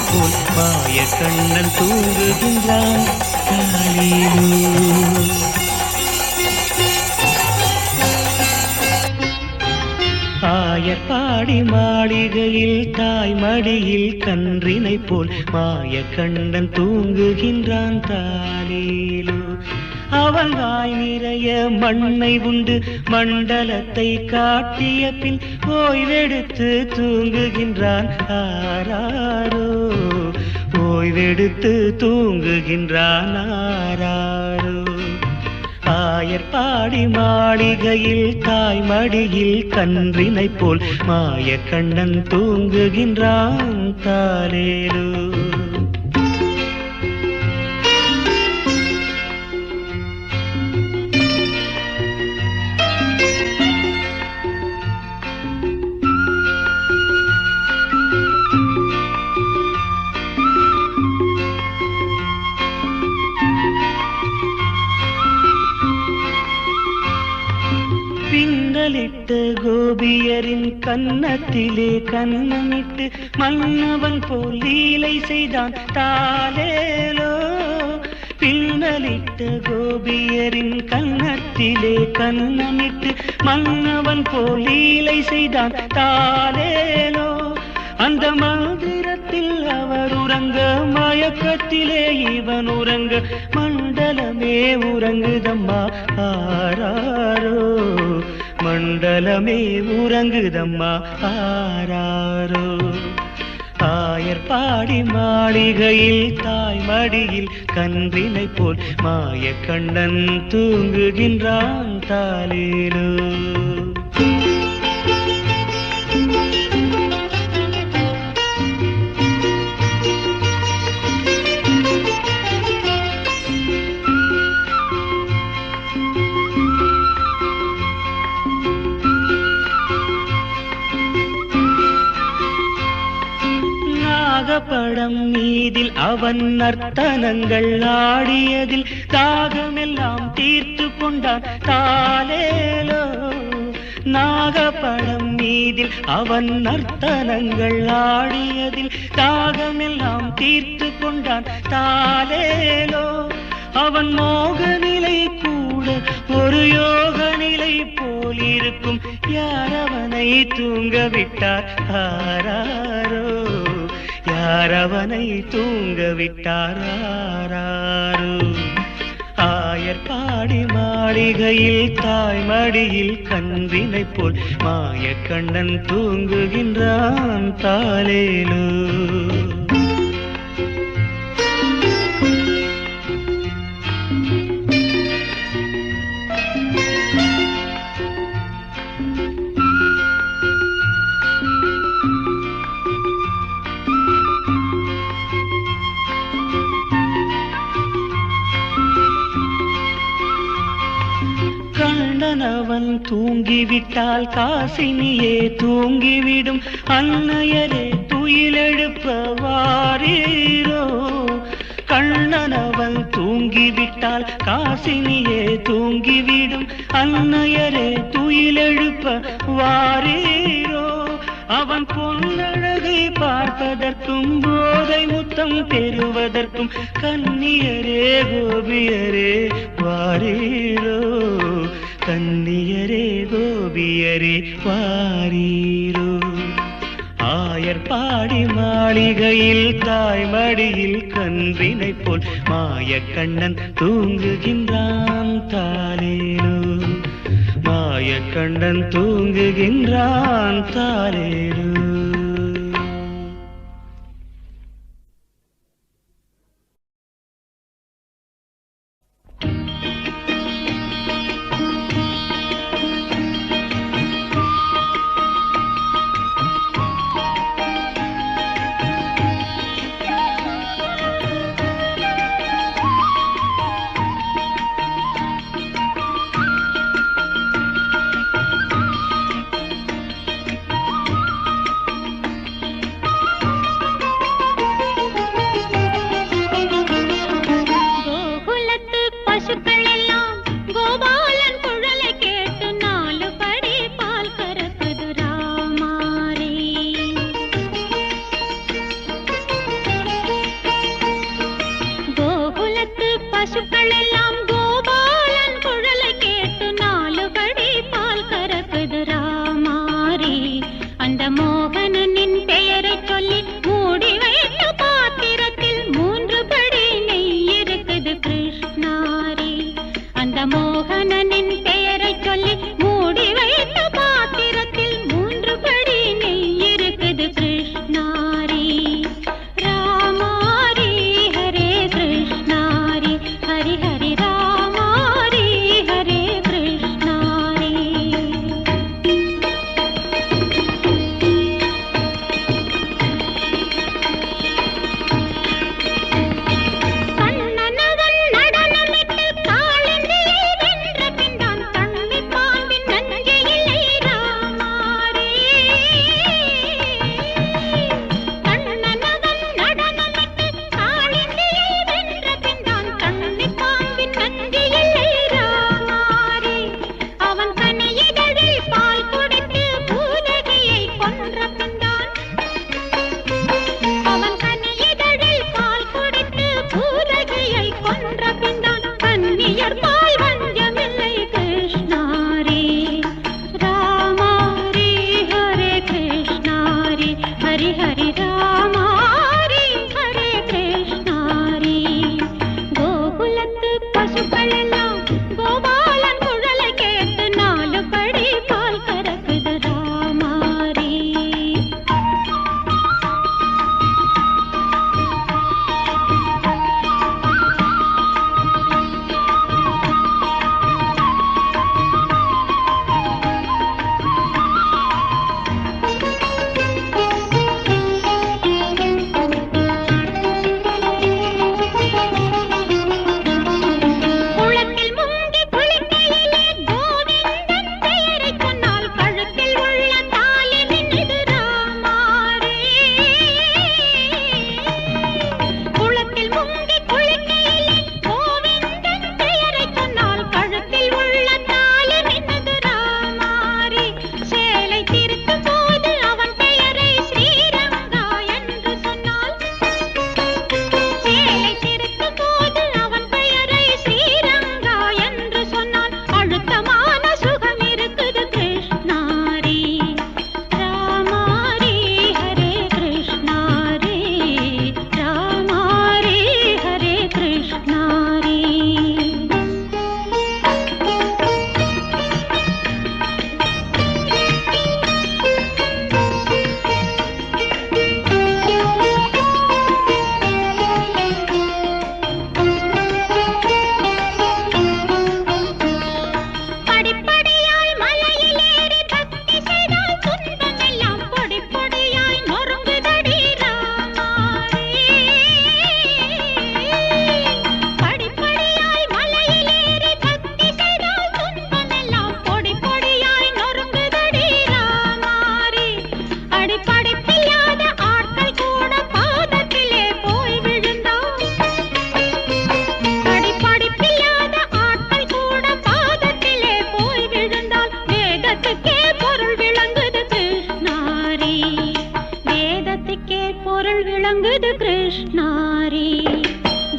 போல் மாய கண்ணன் தூங்குகின்றான் தாலேலோ. ஆயர்பாடி மாளிகையில் தாய் மடியில் கன்றினை போல் மாய கண்ணன் தூங்குகின்றான் தாலேலோ. அவன் வாய் நிறைய மண்ணை உண்டு மண்டலத்தை காட்டிய பின் ஓய்வெடுத்து தூங்குகின்றான் ஆராரோ. ஓய்வெடுத்து தூங்குகின்றான் ஆராரோ. ஆயர்பாடி மாளிகையில் தாய் மடியில் கன்றினை போல் மாய கண்ணன் தூங்குகின்றான் தாலேலோ. பின்னலிட்டு கோபியரின் கன்னத்திலே கன்னமிட்டு மன்னவன் போல் லீலை செய்தான் தாலேலோ. பின்னலிட்டு கோபியரின் கன்னத்திலே கன்னமிட்டு மன்னவன் போல் லீலை செய்தான் தாலேலோ. அந்த மந்திரத்தில் அவர் உறங்க மயக்கத்திலே இவன் உறங்க மண்டலமே உறங்குதம்மா ஆராரோ. மண்டலமே உறங்குதம்மா ஆராரோ. ஆயர்பாடி மாளிகையில் தாய் மடியில் கன்றினை போல் மாய கண்ணன் தூங்குகின்றான் தாலேலோ. படம் மீதில் அவன் நர்த்தனங்கள் ஆடியதில் தாகமெல்லாம் தீர்த்து கொண்டான் தாலேலோ. நாகப்படம் மீதில் அவன் நர்த்தனங்கள் ஆடியதில் தாகமெல்லாம் தீர்த்து கொண்டான் தாலேலோ. அவன் மோக நிலை கூட ஒரு யோக நிலை போலிருக்கும் யாரவனை தூங்க விட்டார் ஆராரோ. யாரவனை தூங்க விட்டார் ஆராரோ. ஆயர்பாடி மாளிகையில் தாய் மடியில் கன்றினை போல் மாய கண்ணன் தூங்குகின்றான் தாலேலோ. கண்ணனவன் தூங்கிவிட்டால் காசினியே தூங்கிவிடும் அன்னையரே துயிலெழுப்ப வாரீரோ. கண்ணனவன் தூங்கிவிட்டால் காசினியே தூங்கிவிடும் அன்னையரே துயிலெழுப்ப வாரீரோ. அவன் பொன்னழகை பார்ப்பதற்கும் போதை முத்தம் பெறுவதற்கும் கன்னியரே கோபியரே வாரீரோ. கன்னியரே கோபியரே வாரீரோ. ஆயர்பாடி மாளிகையில் தாய் மடியில் கன்றினை போல் மாய கண்ணன் தூங்குகின்றான் தாலேலோ. மாய கண்ணன் தூங்குகின்றான் தாலேலோ.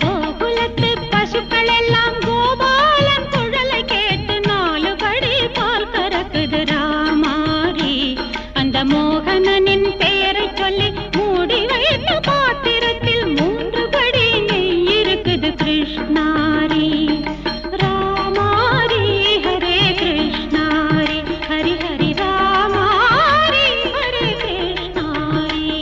கோகுலத்து பசுக்கள் எல்லாம் கோபாலன் குழலை கேட்டு 4 படி பால் கறக்குது ராமாரி. அந்த மோகனனின் பெயரை சொல்லி மூடி வைத்த பாத்திரத்தில் 3 படி நெய் இருக்குது கிருஷ்ணாரி. ராமாரி ஹரே கிருஷ்ணாரி ஹரி ஹரி ராமாரி ஹரே கிருஷ்ணாரி.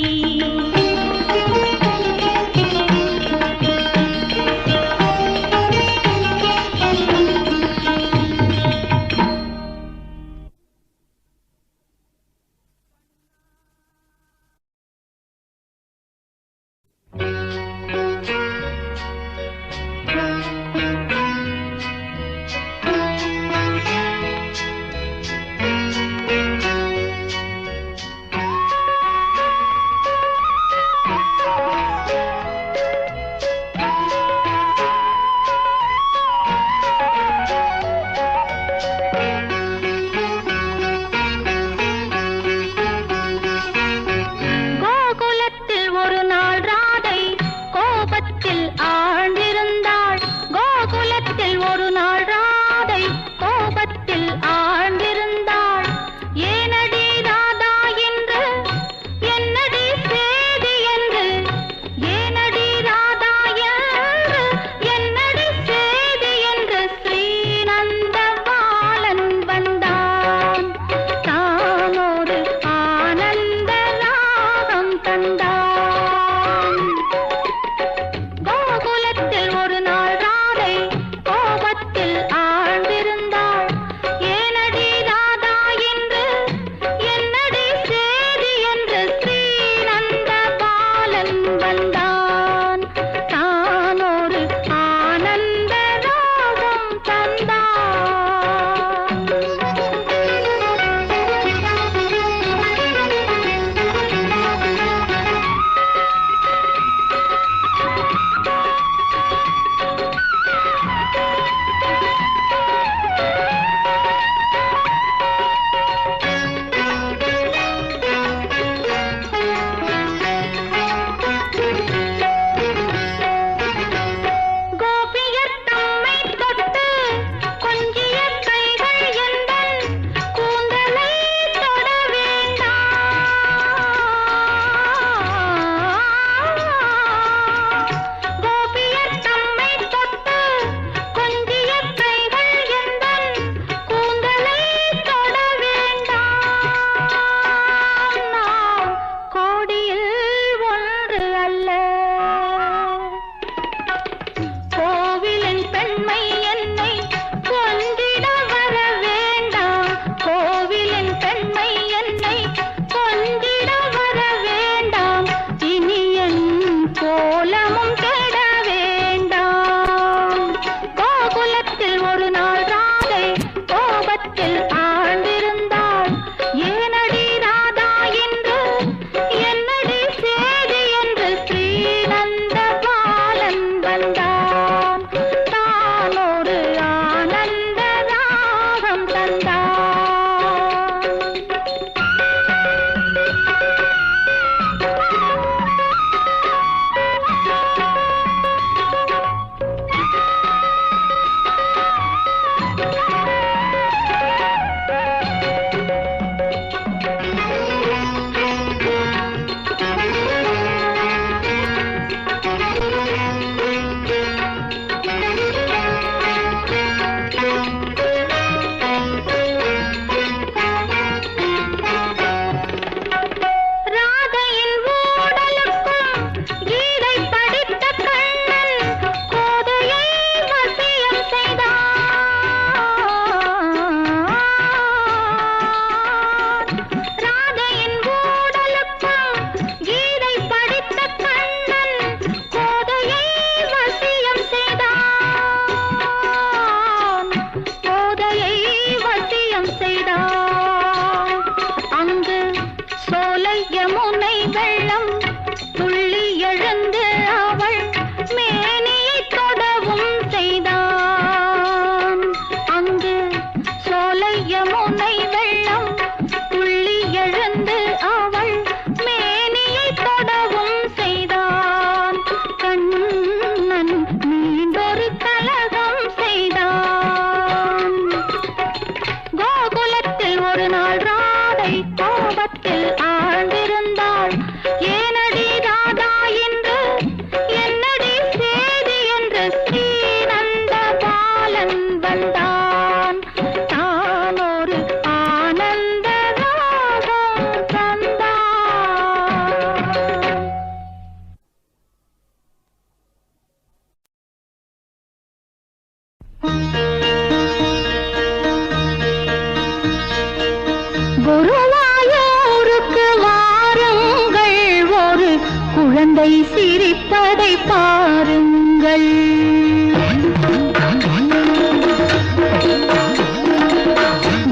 பாருங்கள்.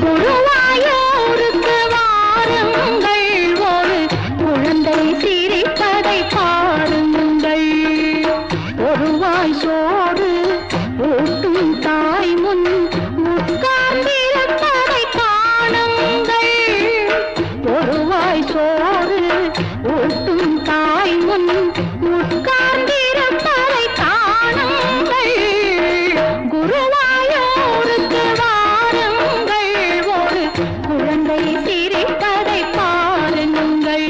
குருவாயூருக்கு வாருங்கள், ஒரு குழந்தை சிரிப்பதை பாருங்கள். ஒருவாய் சோறு ஊட்டும் தாய் முன் உட்கார்ந்திருப்பதை காணுங்கள். ஒருவாய் சோறு ஊட்டும் தாய் முன் உட்கார்ந்திருப்பதை காணுங்கள். குருவாயூருக்கு வாருங்கள், ஒரு குழந்தை சிரிப்பதை பாருங்கள்.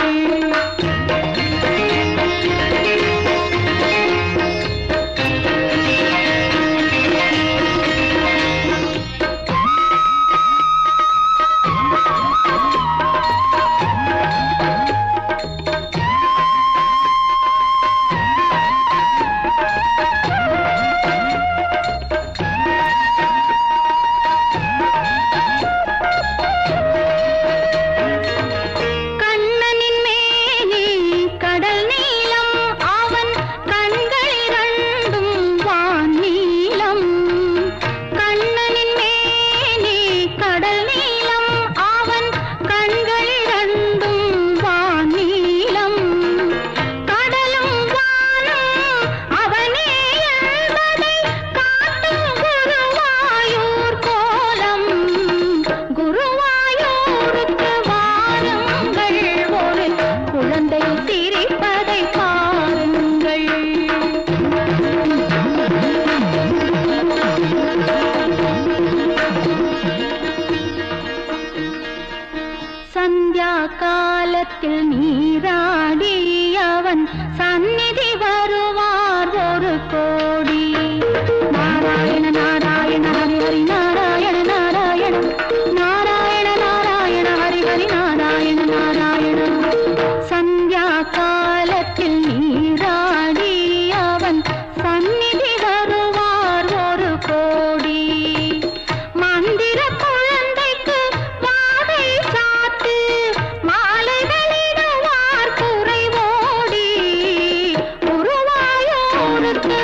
கண்ணனின் மேனி கடல் நீலம், அவன் கண்கள் இரண்டும் வான் நீலம். கண்ணனின் மேனி கடல் நீலம், அவன் கண்கள் இரண்டும் வான் நீலம். கடலும் வானும் அவனே என்பதை காட்டும் குருவாயூர் கோலம். குருவாயூருக்கு வாருங்கள், ஒரு குழந்தை சிரிப்பதை பாருங்கள். சந்தியா காலத்தில் நீராடி அவன் சந்நிதி வருவார் ஒரு கோடி. நாராயண நாராயண ஹரி ஹரி நாராயண நாராயண நாராயண நாராயண ஹரி ஹரி நாராயண நாராயண. சந்தியா காலத்தில் நீராடி அவன் சந்நிதி வருவார் ஒரு கோடி. மந்திர குழந்தைக்கு வாடை சாத்து மாலைகளிடுவார் குறைவோடி. குருவாயூருக்கு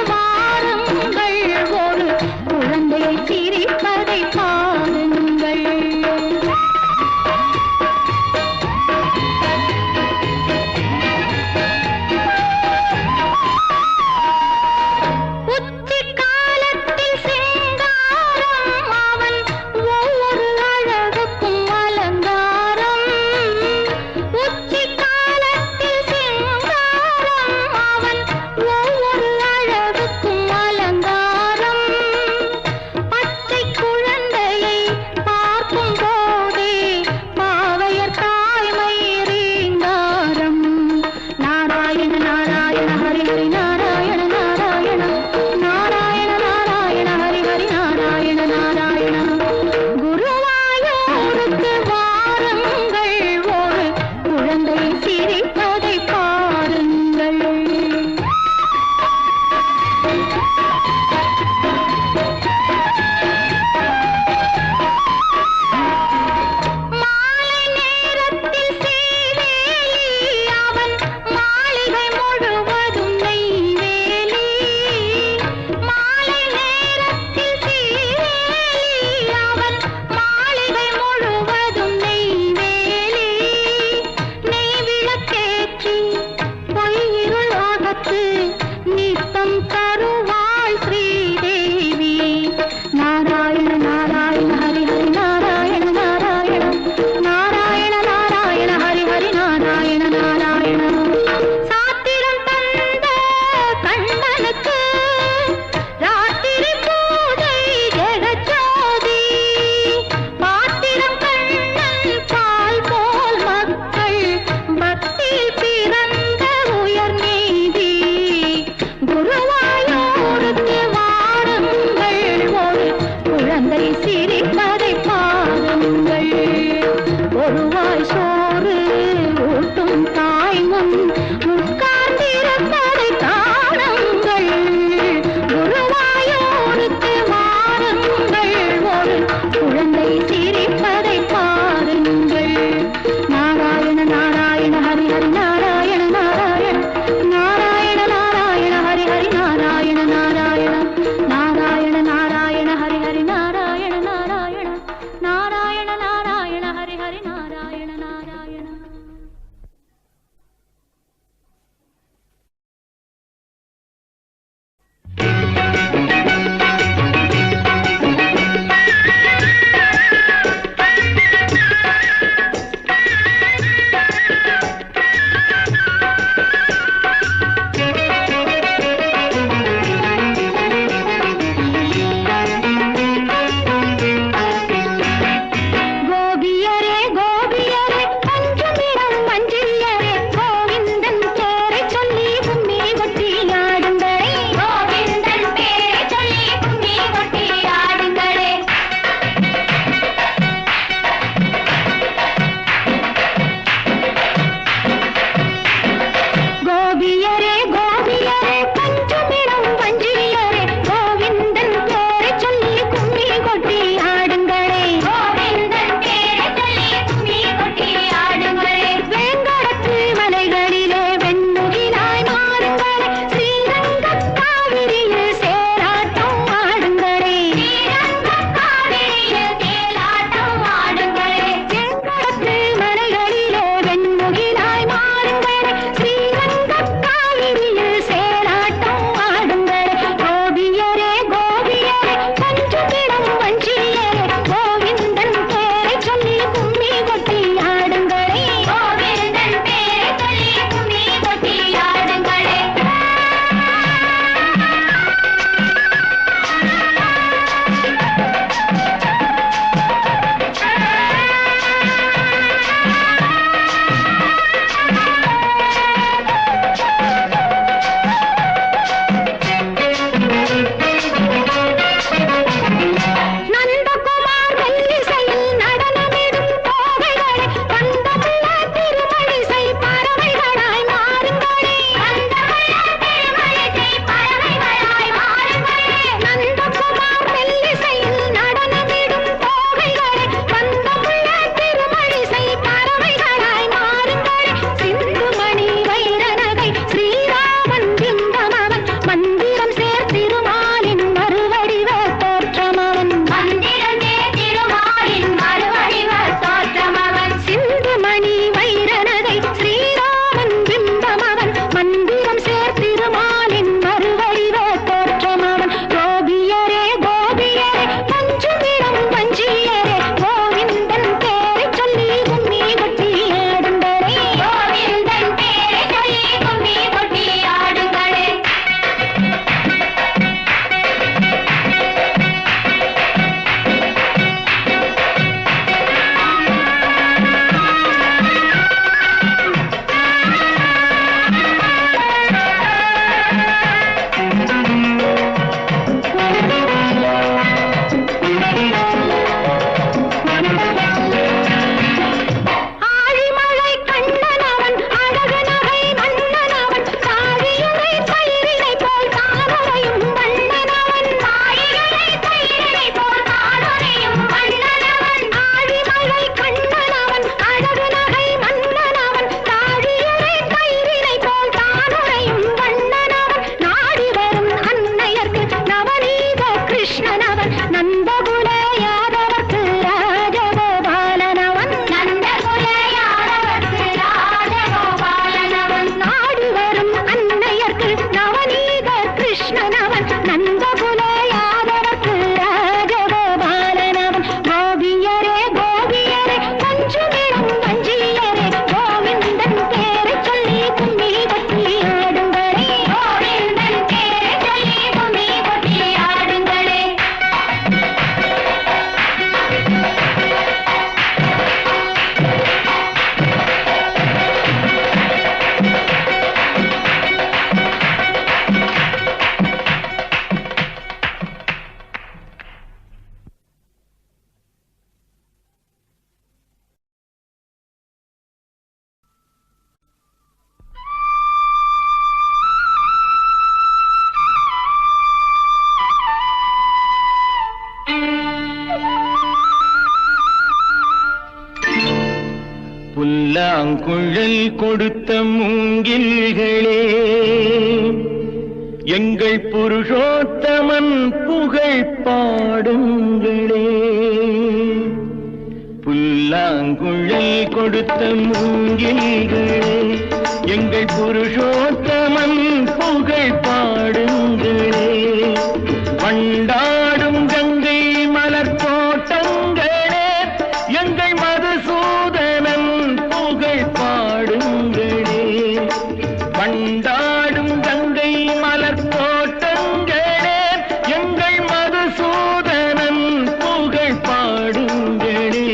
புல்லாங்குழல் கொடுத்த மூங்கில்களே, எங்கள் புருஷோத்தமன் புகழ் பாடுங்களே. புல்லாங்குழல் கொடுத்த மூங்கில்களே, எங்கள் புருஷோத்தமன் புகழ் பாடுங்களே. வண்டாடும் கங்கை மலர் தோட்டங்களே, எங்கள் மதுசூதனன் புகழ் பாடுங்களே. வண்டாடும் கங்கை மலர் தோட்டங்களே, எங்கள் மதுசூதனன் புகழ் பாடுங்களே.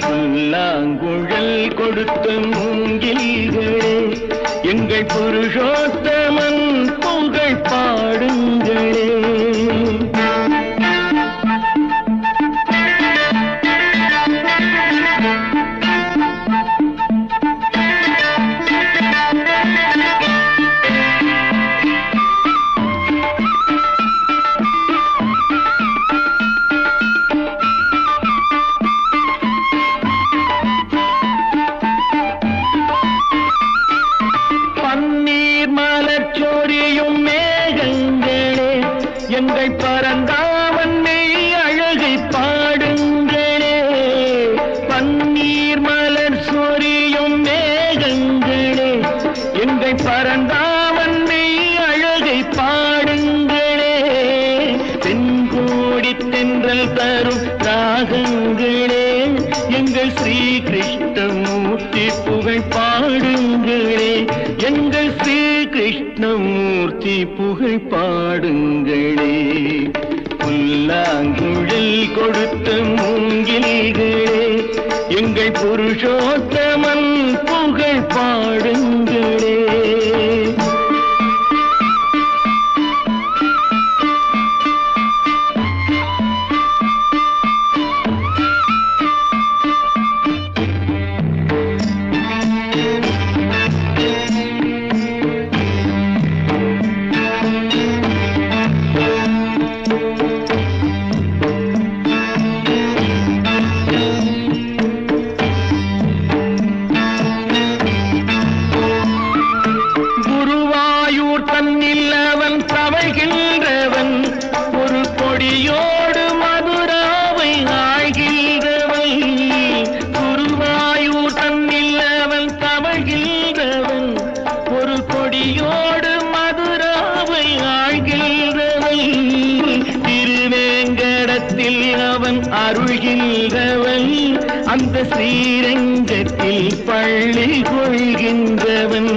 புல்லாங்குழல் கொடுத்த மூங்கில்களே, எங்கள் புருஷோத்தமன் புகழ் பாடுங்களே. எங்கள் பரந்தாமன் மெய் அழகை பாடுங்களே. பன்னீர் மலர் சொரியும் மேகங்களே, எங்கள் பரந்தாமன் மெய் அழகை பாடுங்களே. தென்கோடி தென்றல் தரும் ராகங்களே, எங்கள் ஸ்ரீ கிருஷ்ணமூர்த்தி புகழ் பாடுங்களே. எங்கள் ஸ்ரீ கிருஷ்ணமூர்த்தி புகழ் பாடுங்களே. புல்லாங்குழல் கொடுத்த மூங்கில்களே, எங்கள் புருஷோத்தமன் புகழ் பாடுங்களே. அருள்கின்றவன் அந்த ஸ்ரீரங்கத்தில் பள்ளி கொள்கின்றவன்,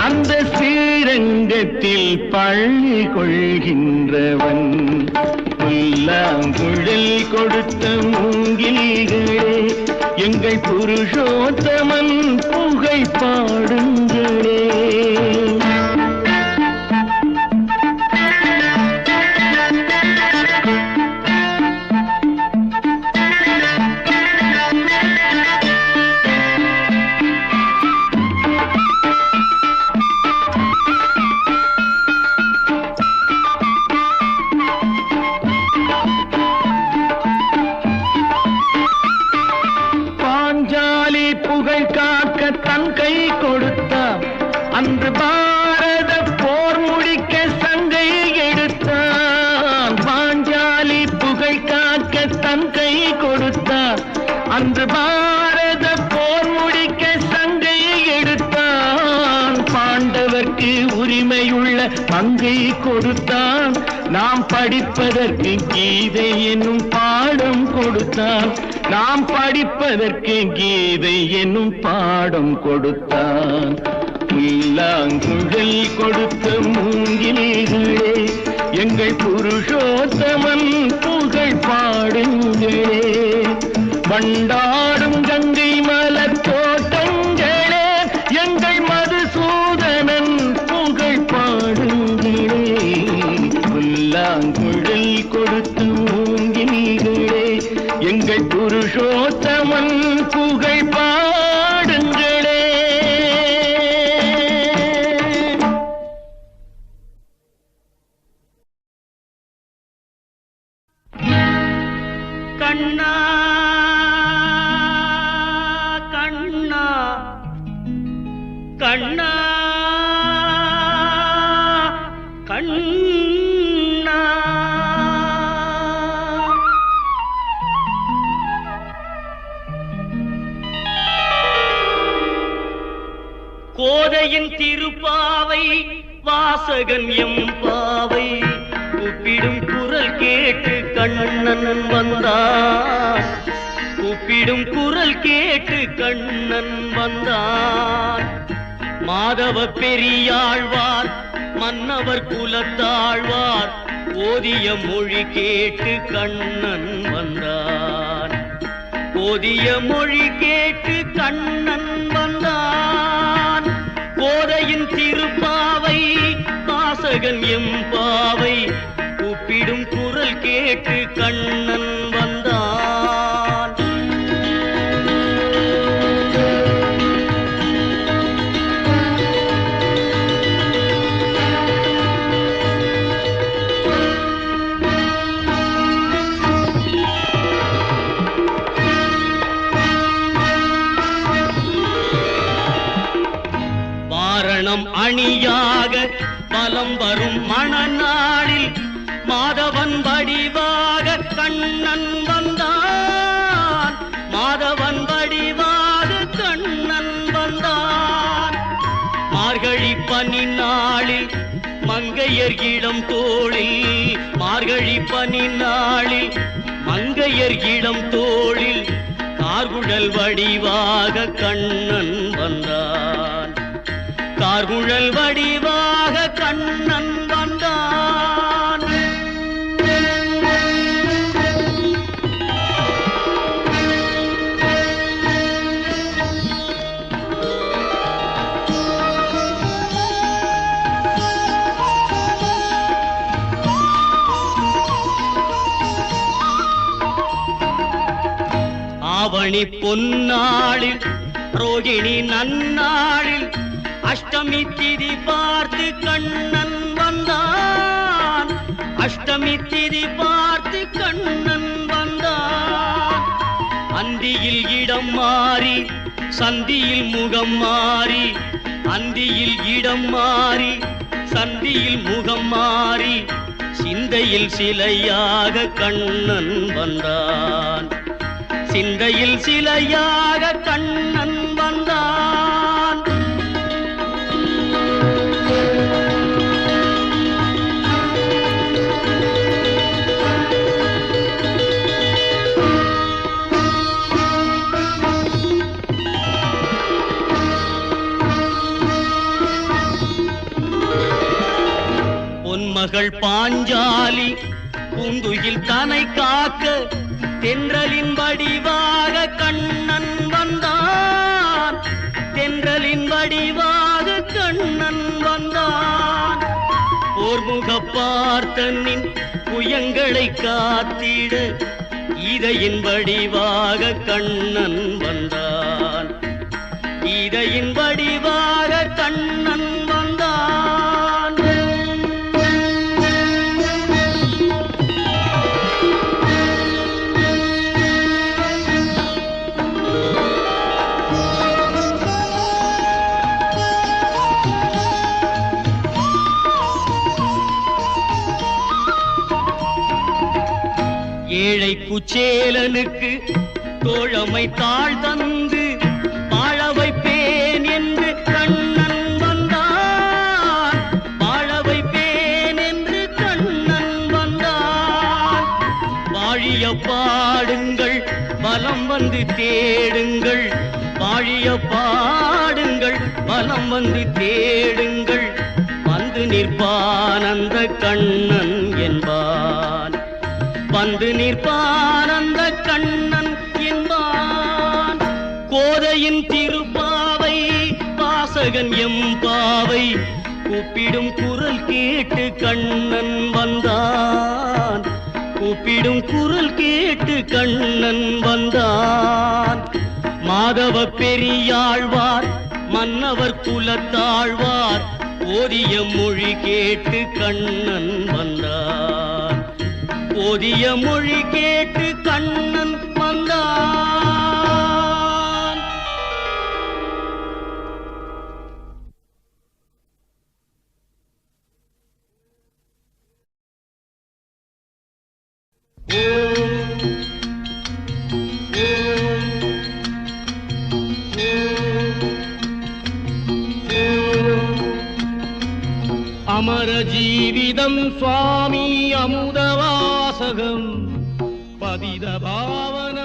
அந்த ஸ்ரீரங்கத்தில் பள்ளி கொள்கின்றவன். புல்லாங்குழல் கொடுத்த மூங்கில்களே, எங்கள் புருஷோத்தமன் புகழ் பாடுங்களே. புகழ் காக்க தன் கை கொடுத்தான், அன்று பாரத போர் முடிக்க சங்கை எடுத்தான். பாஞ்சாலி புகழ் காக்க தன் கை கொடுத்தான், அன்று பாரத போர் முடிக்க சங்கை எடுத்தான். பாண்டவர்க்கு உரிமையுள்ள பங்கை கொடுத்தான், நாம் படிப்பதற்கு கீதை என்னும் பாடம் கொடுத்தான். நாம் படிப்பதற்கு கீதை என்னும் பாடம் கொடுத்தான். புல்லாங்குழல் கொடுத்த மூங்கில்களே, எங்கள் புருஷோத்தமன் புகழ் பாடுங்களே. வண்டாடும் கங்கை மலர் தோட்டங்களே, எங்கள் மதுசூதனன் புகழ் பாடுங்களே. புல்லாங்குழல் கொடுத்த மூங்கில்களே, எங்கள் புருஷோத்தமன் புகழ் பாடுங்களே. கண்ணா கண்ணா வாசகன் எம்பாவை கூப்பிடும் குரல் கேட்டு கண்ணன் வந்தான். கூப்பிடும் குரல் கேட்டு கண்ணன் வந்தான். மாதவ பெரியாழ்வார் மன்னவர் குலத்தாழ்வார் ஓதிய மொழி கேட்டு கண்ணன் வந்தான். ஓதிய மொழி கேட்டு கண்ணன் வந்தான். கோதையின் திருப்பாவை வாசகன் எம்பாவை கூப்பிடும் குரல் கேட்டு கண்ணன் வந்தான். அணியாக பலம் வரும் மணநாளில் மாதவன் வடிவாக கண்ணன் வந்தான். மாதவன் வடிவாக கண்ணன் வந்தான். மார்கழி பனி நாளில் மங்கையர் இளம் தோளில் மார்கழி பனி நாளில் மங்கையர் இளம் தோளில் கார்குழல் வடிவாக கண்ணன் வந்தான். கார்குழல் வடிவாக கண்ணன் வந்தான். ஆவணி பொன்னாளில் ரோகிணி நன்னாளில் அஷ்டமி திதி பார்த்து கண்ணன் வந்தான். அஷ்டமி திதி பார்த்து கண்ணன் வந்தான். அந்தியில் இடம் மாறி சந்தியில் முகம் மாறி அந்தியில் இடம் மாறி சந்தியில் முகம் மாறி சிந்தையில் சிலையாக கண்ணன் வந்தான். சிந்தையில் சிலையாக கண்ணன் வந்தான். பொன்மகள் பாஞ்சாலி பூந்துயில் தனை காக்க தென்றலின் வடிவாக கண்ணன் வந்தான். தென்றலின் வடிவாக கண்ணன் வந்தான். போர்முக பார்த்தனின் புயங்களை காத்திட இதையின் வடிவாக கண்ணன் வந்தான். இதையின் வடிவாக கண்ணன் வந்தான். ஏழை குச்சேலனுக்கு தோழமை தாழ் தந்து வாழ வைப்பேன் என்று கண்ணன் வந்தான். வாழ வைப்பேன் என்று கண்ணன் வந்தான். வாழிய பாடுங்கள் வலம் வந்து தேடுங்கள். வாழிய பாடுங்கள் வலம் வந்து தேடுங்கள். வந்து நிற்பான் அந்த கண்ணன் என்பான். வந்து நிற்பான் அந்த கண்ணன் என்பான். கோதையின் திருப்பாவை வாசகன் எம்பாவை கூப்பிடும் குரல் கேட்டு கண்ணன் வந்தான். கூப்பிடும் குரல் கேட்டு கண்ணன் வந்தான். மாதவ பெரியாழ்வார் மன்னவர் குலத்தாழ்வார் ஓதிய மொழி கேட்டு கண்ணன் வந்தான். ஓதிய மொழி கேட்டு கண்ணன் வந்தான். அமர ஜீவிதம் சுவாமி அமுதவாசகம் பதித பாவன